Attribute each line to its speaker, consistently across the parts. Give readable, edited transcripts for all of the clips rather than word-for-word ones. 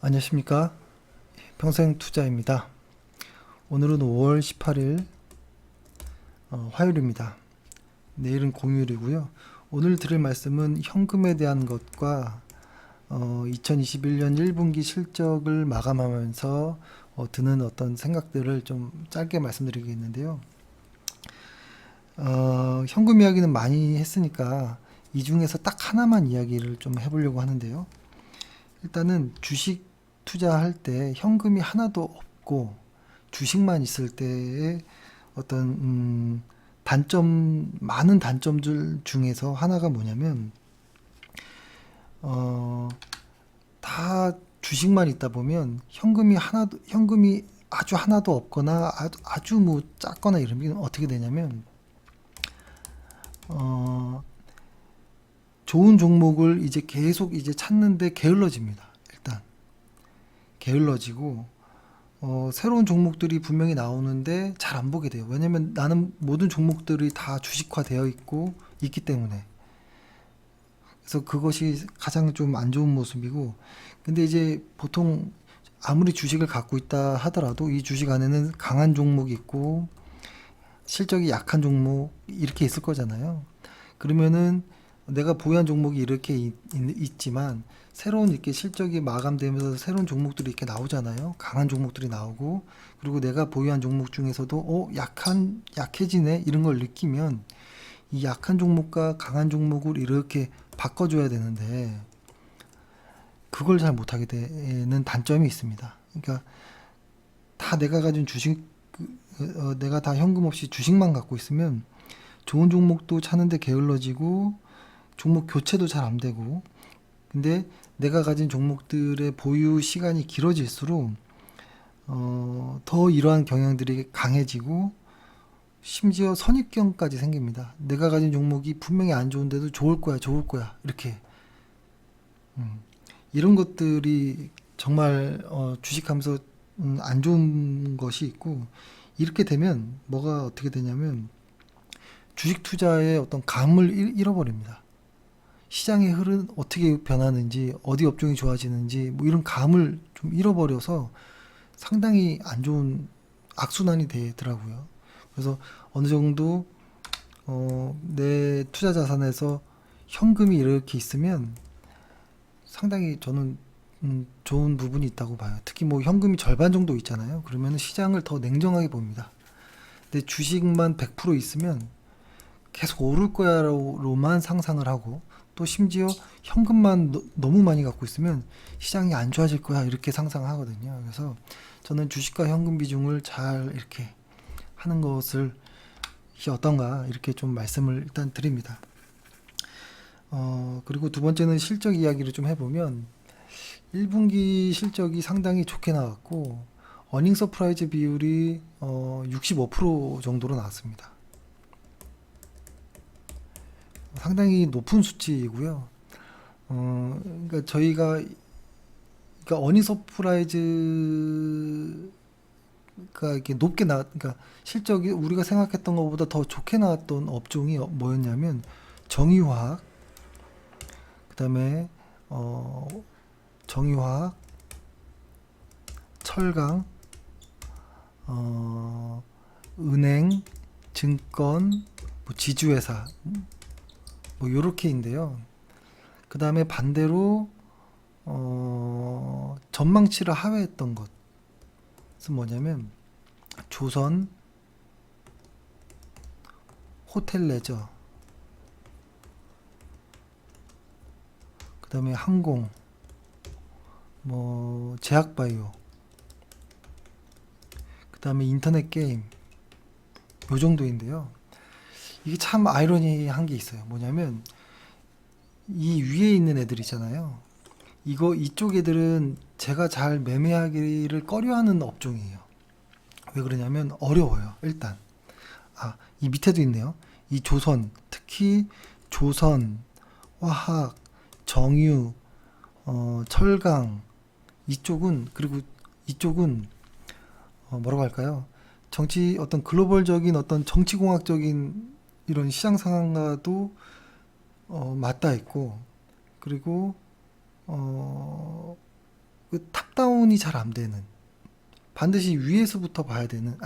Speaker 1: 안녕하십니까. 평생투자입니다. 오늘은 5월 18일 화요일입니다. 내일은 공휴일이고요. 오늘 드릴 말씀은 현금에 대한 것과 2021년 1분기 실적을 마감하면서 드는 어떤 생각들을 좀 짧게 말씀드리겠는데요. 현금 이야기는 많이 했으니까 이 중에서 딱 하나만 이야기를 좀 해보려고 하는데요. 일단은 주식 투자할 때 현금이 하나도 없고 주식만 있을 때의 어떤 많은 단점들 중에서 하나가 뭐냐면 어, 다 주식만 있다 보면 현금이 아주 하나도 없거나 아주 뭐 작거나 이러면 어떻게 되냐면 어, 좋은 종목을 이제 계속 이제 찾는데 게을러집니다. 일단 게을러지고 새로운 종목들이 분명히 나오는데 잘 안 보게 돼요. 왜냐면 나는 모든 종목들이 다 주식화 되어 있기 때문에. 그래서 그것이 가장 좀 안 좋은 모습이고, 근데 이제 보통 아무리 주식을 갖고 있다 하더라도 이 주식 안에는 강한 종목이 있고 실적이 약한 종목 이렇게 있을 거잖아요. 그러면은 내가 보유한 종목이 이렇게 있지만 새로운 이렇게 실적이 마감되면서 새로운 종목들이 이렇게 나오잖아요. 강한 종목들이 나오고, 그리고 내가 보유한 종목 중에서도 약해지네 이런 걸 느끼면 이 약한 종목과 강한 종목을 이렇게 바꿔줘야 되는데 그걸 잘 못하게 되는 단점이 있습니다. 그러니까 다 내가 가진 주식, 내가 다 현금 없이 주식만 갖고 있으면 좋은 종목도 찾는데 게을러지고 종목 교체도 잘 안 되고, 근데 내가 가진 종목들의 보유 시간이 길어질수록 더 이러한 경향들이 강해지고 심지어 선입견까지 생깁니다. 내가 가진 종목이 분명히 안 좋은데도 좋을 거야 이렇게. 이런 것들이 정말 주식하면서 안 좋은 것이 있고, 이렇게 되면 뭐가 어떻게 되냐면 주식 투자의 어떤 감을 잃어버립니다. 시장의 흐름 어떻게 변하는지, 어디 업종이 좋아지는지 뭐 이런 감을 좀 잃어버려서 상당히 안 좋은 악순환이 되더라고요. 그래서 어느 정도 내 투자 자산에서 현금이 이렇게 있으면 상당히 저는 좋은 부분이 있다고 봐요. 특히 뭐 현금이 절반 정도 있잖아요. 그러면 시장을 더 냉정하게 봅니다. 근데 주식만 100% 있으면 계속 오를 거야로만 상상을 하고, 또 심지어 현금만 너무 많이 갖고 있으면 시장이 안 좋아질 거야 이렇게 상상하거든요. 그래서 저는 주식과 현금 비중을 잘 이렇게 하는 것을 어떤가 이렇게 좀 말씀을 일단 드립니다. 그리고 두 번째는 실적 이야기를 좀 해보면 1분기 실적이 상당히 좋게 나왔고 어닝 서프라이즈 비율이 65% 정도로 나왔습니다. 상당히 높은 수치이고요. 그러니까 그러니까 어닝 서프라이즈가 이렇게 그러니까 실적이 우리가 생각했던 것보다 더 좋게 나왔던 업종이 뭐였냐면 정유화학, 그다음에 어, 정유화학, 철강, 어, 은행, 증권, 뭐 지주회사, 뭐 요렇게인데요. 그 다음에 반대로 전망치를 하회했던 것은 뭐냐면 조선, 호텔 레저, 그 다음에 항공, 뭐 제약바이오, 그 다음에 인터넷 게임, 요 정도인데요. 이게 참 아이러니한 게 있어요. 뭐냐면 이 위에 있는 애들 있잖아요. 이쪽 애들은 제가 잘 매매하기를 꺼려하는 업종이에요. 왜 그러냐면 어려워요. 일단 이 밑에도 있네요. 이 조선, 특히 조선, 화학, 정유, 철강, 그리고 이쪽은 뭐라고 할까요? 어떤 글로벌적인 어떤 정치공학적인 이런 시장 상황과도 맞닿아 있고, 그리고 어, 그 탑다운이 잘 안 되는, 반드시 위에서부터 봐야 되는,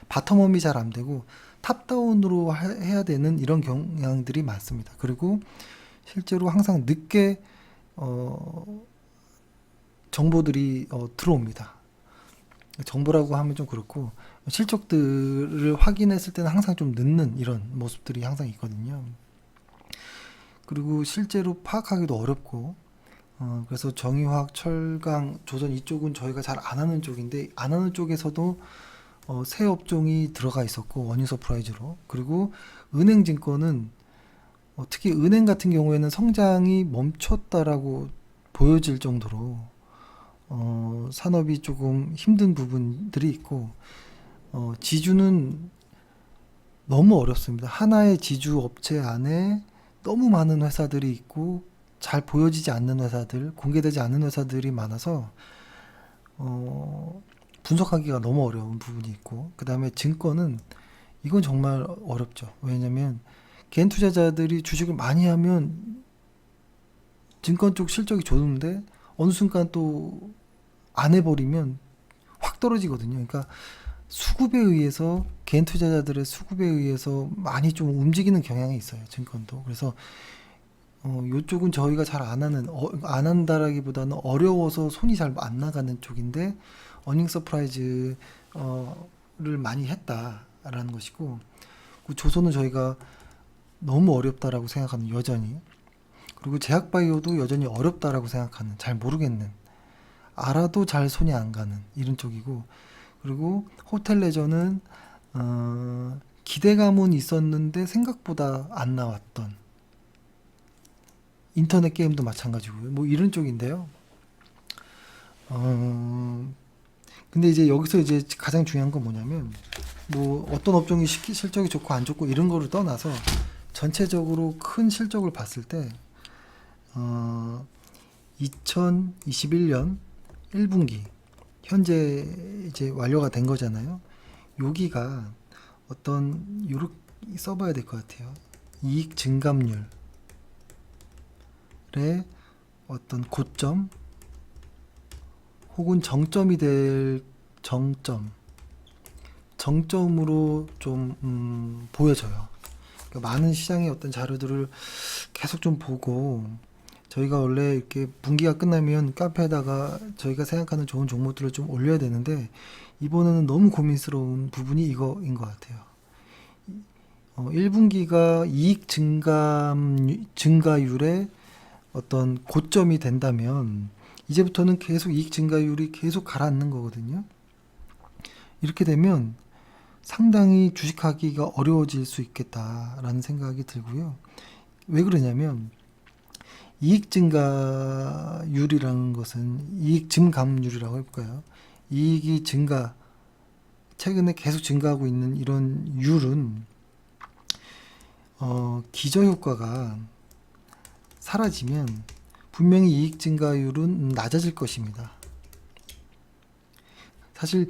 Speaker 1: 바텀업이 잘 안 되고 탑다운으로 해야 되는 이런 경향들이 많습니다. 그리고 실제로 항상 늦게 정보들이 들어옵니다. 정보라고 하면 좀 그렇고 실적들을 확인했을 때는 항상 좀 늦는 이런 모습들이 항상 있거든요. 그리고 실제로 파악하기도 어렵고 그래서 정유화학, 철강, 조선 이쪽은 저희가 잘 안 하는 쪽인데 안 하는 쪽에서도 새 업종이 들어가 있었고 원유 서프라이즈로. 그리고 은행증권은 특히 은행 같은 경우에는 성장이 멈췄다라고 보여질 정도로 산업이 조금 힘든 부분들이 있고 지주는 너무 어렵습니다. 하나의 지주 업체 안에 너무 많은 회사들이 있고 잘 보여지지 않는 회사들, 공개되지 않는 회사들이 많아서 분석하기가 너무 어려운 부분이 있고, 그 다음에 증권은 이건 정말 어렵죠. 왜냐면 개인 투자자들이 주식을 많이 하면 증권 쪽 실적이 좋은데 어느 순간 또 안 해버리면 확 떨어지거든요. 그러니까 수급에 의해서, 개인 투자자들의 수급에 의해서 많이 좀 움직이는 경향이 있어요, 증권도. 그래서 요쪽은 저희가 잘 안 하는, 안 한다라기보다는 어려워서 손이 잘 안 나가는 쪽인데 어닝 서프라이즈를 많이 했다라는 것이고, 그 조선은 저희가 너무 어렵다라고 생각하는, 여전히. 그리고 제약바이오도 여전히 어렵다라고 생각하는, 잘 모르겠는, 알아도 잘 손이 안 가는 이런 쪽이고, 그리고 호텔 레저는 기대감은 있었는데 생각보다 안 나왔던, 인터넷 게임도 마찬가지고요. 뭐 이런 쪽인데요. 근데 이제 여기서 이제 가장 중요한 건 뭐냐면, 뭐 어떤 업종이 실적이 좋고 안 좋고 이런 거를 떠나서 전체적으로 큰 실적을 봤을 때 2021년 1분기 현재 이제 완료가 된 거잖아요. 여기가 어떤, 요렇게 써봐야 될 것 같아요. 이익 증감률의 어떤 고점 혹은 정점이 될 정점으로 좀 보여져요. 그러니까 많은 시장의 어떤 자료들을 계속 좀 보고, 저희가 원래 이렇게 분기가 끝나면 카페에다가 저희가 생각하는 좋은 종목들을 좀 올려야 되는데 이번에는 너무 고민스러운 부분이 이거인 것 같아요. 1분기가 이익 증가율의 어떤 고점이 된다면 이제부터는 계속 이익 증가율이 계속 가라앉는 거거든요. 이렇게 되면 상당히 주식하기가 어려워질 수 있겠다라는 생각이 들고요. 왜 그러냐면 이익 증가율이라는 것은, 이익 증감률이라고 해볼까요? 이익이 증가, 최근에 계속 증가하고 있는 이런 율은 기저효과가 사라지면 분명히 이익 증가율은 낮아질 것입니다. 사실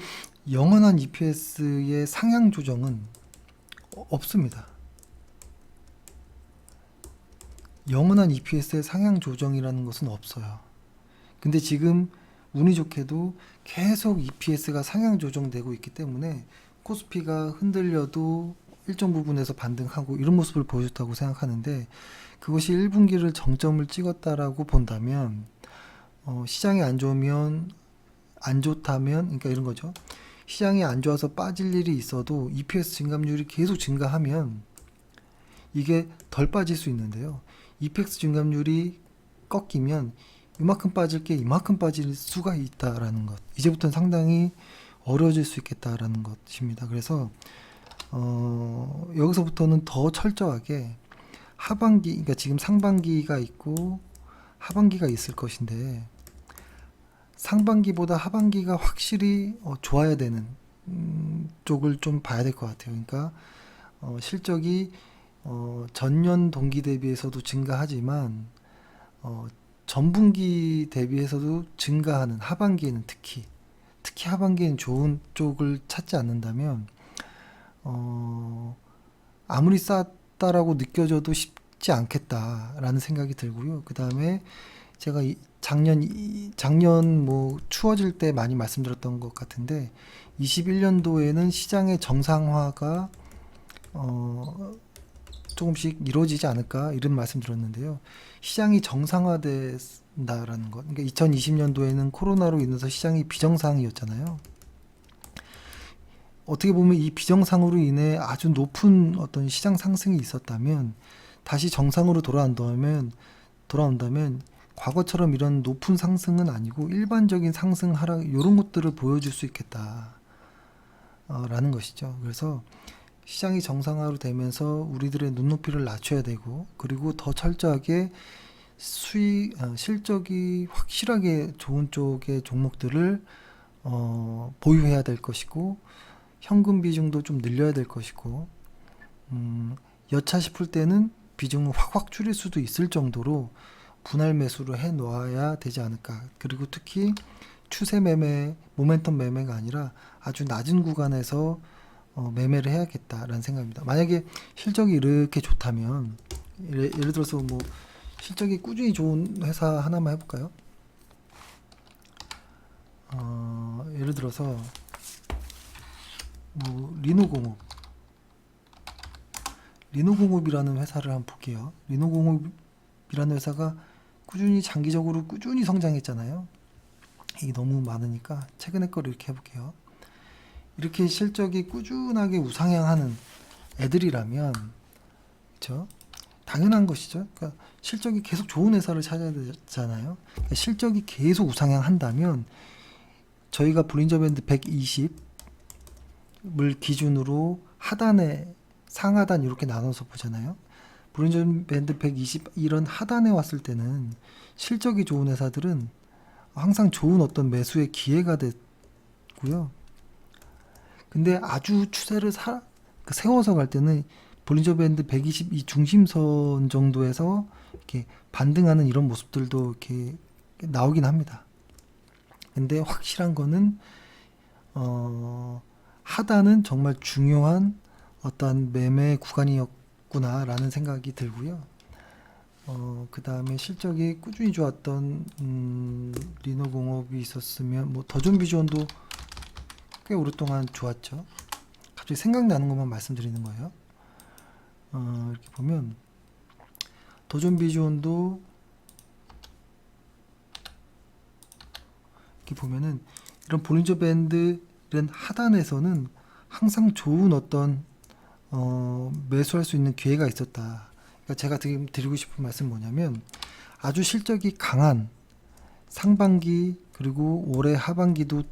Speaker 1: 영원한 EPS의 상향 조정은 없습니다. 영원한 EPS의 상향 조정이라는 것은 없어요. 근데 지금 운이 좋게도 계속 EPS가 상향 조정되고 있기 때문에 코스피가 흔들려도 일정 부분에서 반등하고 이런 모습을 보여줬다고 생각하는데, 그것이 1분기를 정점을 찍었다라고 본다면 시장이 안 좋으면, 안 좋다면, 그러니까 이런 거죠. 시장이 안 좋아서 빠질 일이 있어도 EPS 증감률이 계속 증가하면 이게 덜 빠질 수 있는데요. EPS 증감률이 꺾이면 이만큼 빠질 게 이만큼 빠질 수가 있다라는 것. 이제부터는 상당히 어려워질 수 있겠다라는 것입니다. 그래서 여기서부터는 더 철저하게 하반기, 그러니까 지금 상반기가 있고 하반기가 있을 것인데, 상반기보다 하반기가 확실히 좋아야 되는 쪽을 좀 봐야 될 것 같아요. 그러니까 실적이 전년 동기 대비해서도 증가하지만 전분기 대비해서도 증가하는 하반기에는, 특히 하반기에는 좋은 쪽을 찾지 않는다면 아무리 쌌다라고 느껴져도 쉽지 않겠다라는 생각이 들고요. 그 다음에 제가 작년 뭐 추워질 때 많이 말씀드렸던 것 같은데 21년도에는 시장의 정상화가 조금씩 이루어지지 않을까 이런 말씀 드렸는데요. 시장이 정상화된다라는 것. 그러니까 2020년도에는 코로나로 인해서 시장이 비정상이었잖아요. 어떻게 보면 이 비정상으로 인해 아주 높은 어떤 시장 상승이 있었다면 다시 정상으로 돌아온다면 과거처럼 이런 높은 상승은 아니고 일반적인 상승 하락 이런 것들을 보여줄 수 있겠다. 라는 것이죠. 그래서 시장이 정상화로 되면서 우리들의 눈높이를 낮춰야 되고 그리고 더 철저하게 실적이 확실하게 좋은 쪽의 종목들을 보유해야 될 것이고 현금 비중도 좀 늘려야 될 것이고 여차 싶을 때는 비중을 확 줄일 수도 있을 정도로 분할 매수를 해 놓아야 되지 않을까. 그리고 특히 추세 매매, 모멘텀 매매가 아니라 아주 낮은 구간에서 매매를 해야겠다라는 생각입니다. 만약에 실적이 이렇게 좋다면 예를 들어서 뭐 실적이 꾸준히 좋은 회사 하나만 해볼까요? 예를 들어서 뭐 리노공업이라는 회사를 한번 볼게요. 리노공업이라는 회사가 장기적으로 꾸준히 성장했잖아요. 이게 너무 많으니까 최근에 거를 이렇게 해볼게요. 이렇게 실적이 꾸준하게 우상향하는 애들이라면, 그렇죠? 당연한 것이죠. 그러니까 실적이 계속 좋은 회사를 찾아야 되잖아요. 그러니까 실적이 계속 우상향한다면 저희가 볼린저 밴드 120을 기준으로 하단에 상하단 이렇게 나눠서 보잖아요. 볼린저 밴드 120 이런 하단에 왔을 때는 실적이 좋은 회사들은 항상 좋은 어떤 매수의 기회가 됐고요. 근데 아주 추세를 세워서 갈 때는 볼린저 밴드 120 이 중심선 정도에서 이렇게 반등하는 이런 모습들도 이렇게 나오긴 합니다. 근데 확실한 거는 하단은 정말 중요한 어떤 매매 구간이었구나라는 생각이 들고요. 그 다음에 실적이 꾸준히 좋았던 리노공업이 있었으면 뭐 더존비주원도 꽤 오랫동안 좋았죠. 갑자기 생각나는 것만 말씀드리는 거예요. 이렇게 보면 더존비주원도 이렇게 보면은 이런 볼린저 밴드 이런 하단에서는 항상 좋은 어떤 매수할 수 있는 기회가 있었다. 그러니까 제가 드리고 싶은 말씀은 뭐냐면 아주 실적이 강한 상반기 그리고 올해 하반기도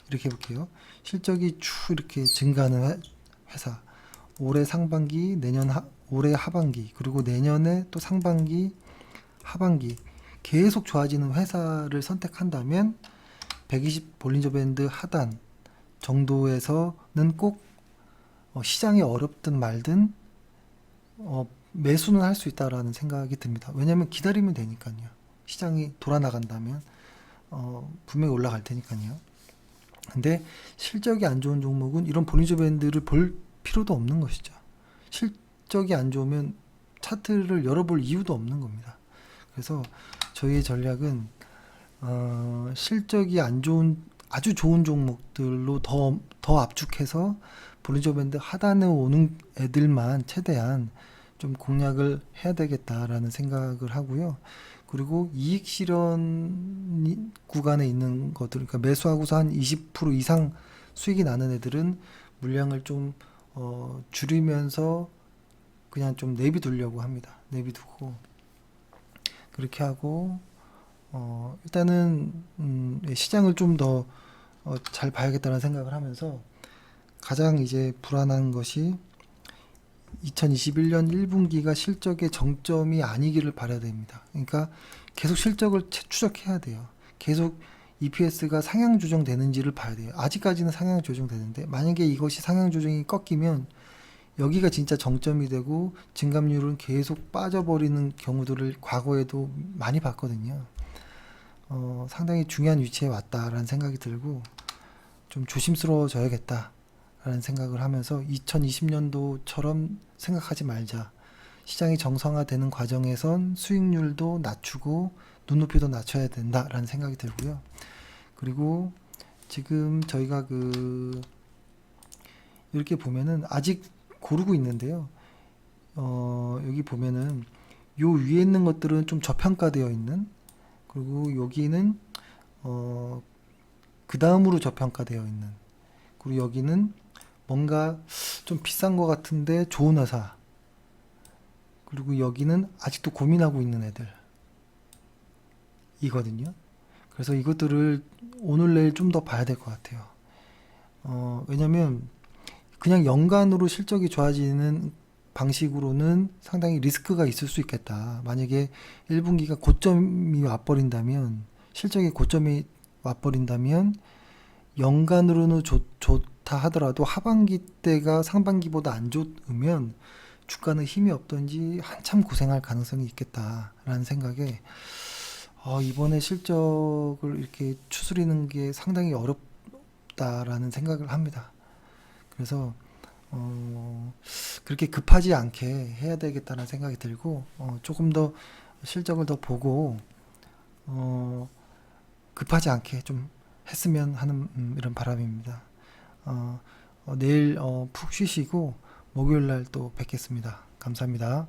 Speaker 1: 이렇게 해볼게요. 실적이 쭉 이렇게 증가하는 회사, 올해 상반기, 올해 하반기, 그리고 내년에 또 상반기, 하반기 계속 좋아지는 회사를 선택한다면 120 볼린저 밴드 하단 정도에서는 꼭 시장이 어렵든 말든 매수는 할 수 있다라는 생각이 듭니다. 왜냐하면 기다리면 되니까요. 시장이 돌아 나간다면 분명히 올라갈 테니까요. 근데 실적이 안 좋은 종목은 이런 볼린저 밴드를 볼 필요도 없는 것이죠. 실적이 안 좋으면 차트를 열어볼 이유도 없는 겁니다. 그래서 저희의 전략은 실적이 안 좋은 아주 좋은 종목들로 더 압축해서 볼린저 밴드 하단에 오는 애들만 최대한 좀 공략을 해야 되겠다라는 생각을 하고요. 그리고 이익 실현 구간에 있는 것들, 그러니까 매수하고서 한 20% 이상 수익이 나는 애들은 물량을 좀 줄이면서 그냥 좀 내비두려고 합니다. 내비두고 그렇게 하고 일단은 시장을 좀 더 잘 봐야겠다는 생각을 하면서 가장 이제 불안한 것이 2021년 1분기가 실적의 정점이 아니기를 바라야 됩니다. 그러니까 계속 실적을 추적해야 돼요. 계속 EPS가 상향 조정되는지를 봐야 돼요. 아직까지는 상향 조정되는데 만약에 이것이 상향 조정이 꺾이면 여기가 진짜 정점이 되고 증감률은 계속 빠져버리는 경우들을 과거에도 많이 봤거든요. 상당히 중요한 위치에 왔다라는 생각이 들고 좀 조심스러워져야겠다 라는 생각을 하면서 2020년도처럼 생각하지 말자. 시장이 정상화되는 과정에선 수익률도 낮추고 눈높이도 낮춰야 된다라는 생각이 들고요. 그리고 지금 저희가 이렇게 보면은 아직 고르고 있는데요. 여기 보면은 요 위에 있는 것들은 좀 저평가되어 있는, 그리고 여기는 그 다음으로 저평가되어 있는, 그리고 여기는 뭔가 좀 비싼 것 같은데 좋은 회사, 그리고 여기는 아직도 고민하고 있는 애들이거든요. 그래서 이것들을 오늘 내일 좀 더 봐야 될 것 같아요. 왜냐면 그냥 연간으로 실적이 좋아지는 방식으로는 상당히 리스크가 있을 수 있겠다. 만약에 1분기가 고점이 와버린다면, 실적의 고점이 와버린다면, 연간으로는 좋다 하더라도 하반기 때가 상반기보다 안 좋으면 주가는 힘이 없던지 한참 고생할 가능성이 있겠다라는 생각에 이번에 실적을 이렇게 추스리는 게 상당히 어렵다라는 생각을 합니다. 그래서 그렇게 급하지 않게 해야 되겠다는 생각이 들고 조금 더 실적을 더 보고 급하지 않게 좀 했으면 하는 이런 바람입니다. 내일 푹 쉬시고 목요일 날 또 뵙겠습니다. 감사합니다.